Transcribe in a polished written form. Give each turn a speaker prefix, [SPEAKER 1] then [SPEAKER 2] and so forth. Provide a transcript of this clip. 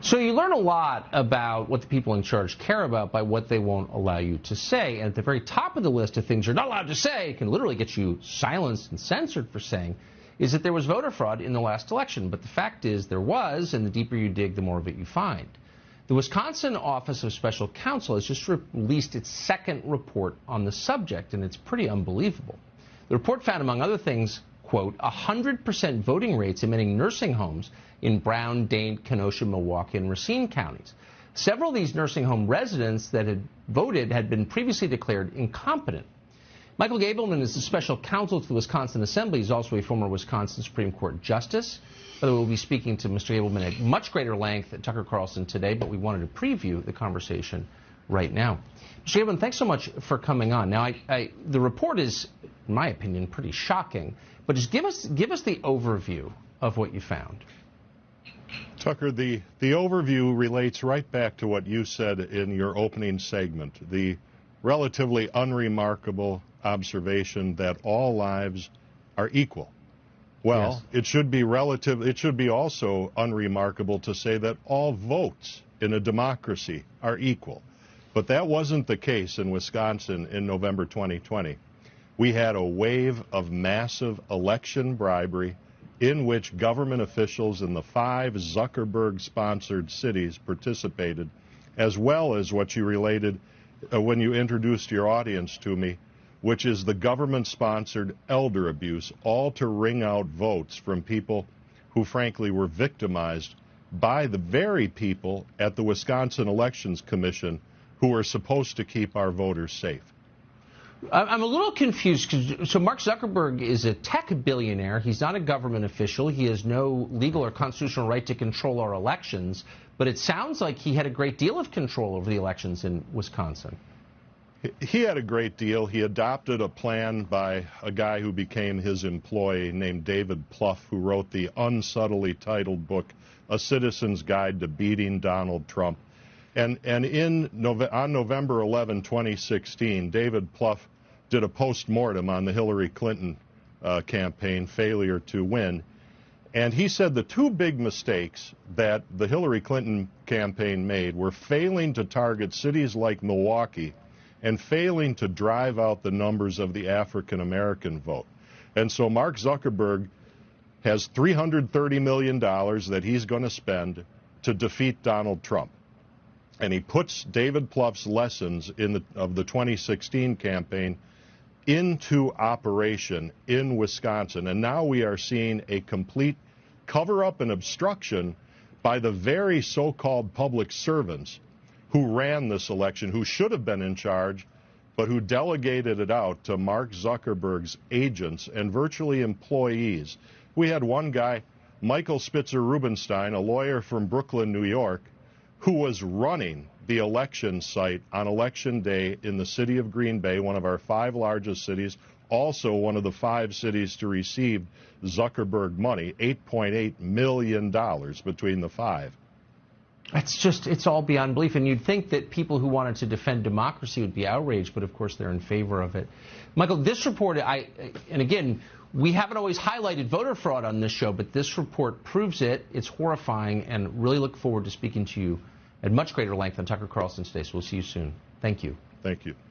[SPEAKER 1] So you learn a lot about what the people in charge care about by what they won't allow you to say. And at the very top of the list of things you're not allowed to say, can literally get you silenced and censored for saying, is that there was voter fraud in the last election. But the fact is there was, and the deeper you dig, the more of it you find. The Wisconsin Office of Special Counsel has just released its second report on the subject, and it's pretty unbelievable. The report found, among other things, quote, 100% voting rates in many nursing homes in Brown, Dane, Kenosha, Milwaukee, and Racine counties. Several of these nursing home residents that had voted had been previously declared incompetent. Michael Gableman is the special counsel to the Wisconsin Assembly. He's also a former Wisconsin Supreme Court justice. By the way, we'll be speaking to Mr. Gableman at much greater length at Tucker Carlson today, but we wanted to preview the conversation right now. Mr. Gableman, thanks so much for coming on. Now, the report is, in my opinion, pretty shocking, but just give us the overview of what you found.
[SPEAKER 2] Tucker, the overview relates right back to what you said in your opening segment, the relatively unremarkable observation that all lives are equal. Well, yes. It should be also unremarkable to say that all votes in a democracy are equal. But that wasn't the case in Wisconsin in November 2020. We had a wave of massive election bribery in which government officials in the 5 Zuckerberg-sponsored cities participated, as well as what you related when you introduced your audience to me, which is the government-sponsored elder abuse, all to wring out votes from people who, frankly, were victimized by the very people at the Wisconsin Elections Commission who are supposed to keep our voters safe.
[SPEAKER 1] I'm a little confused. So Mark Zuckerberg is a tech billionaire. He's not a government official. He has no legal or constitutional right to control our elections. But it sounds like he had a great deal of control over the elections in Wisconsin.
[SPEAKER 2] He had a great deal. He adopted a plan by a guy who became his employee named David Plouffe, who wrote the unsubtly titled book, A Citizen's Guide to Beating Donald Trump. And on November 11, 2016, David Plouffe did a post-mortem on the Hillary Clinton campaign, failure to win. And he said the 2 big mistakes that the Hillary Clinton campaign made were failing to target cities like Milwaukee and failing to drive out the numbers of the African-American vote. And so Mark Zuckerberg has $330 million that he's going to spend to defeat Donald Trump. And he puts David Plouffe's lessons of the 2016 campaign into operation in Wisconsin. And now we are seeing a complete cover-up and obstruction by the very so-called public servants who ran this election, who should have been in charge, but who delegated it out to Mark Zuckerberg's agents and virtually employees. We had one guy, Michael Spitzer Rubenstein, a lawyer from Brooklyn, New York, who was running the election site on Election Day in the city of Green Bay, one of our 5 largest cities, also one of the 5 cities to receive Zuckerberg money, $8.8 million between the 5.
[SPEAKER 1] It's all beyond belief. And you'd think that people who wanted to defend democracy would be outraged, but of course they're in favor of it. Michael, this report, and again, we haven't always highlighted voter fraud on this show, but this report proves it. It's horrifying, and really look forward to speaking to you at much greater length on Tucker Carlson today. So we'll see you soon. Thank you.
[SPEAKER 2] Thank you.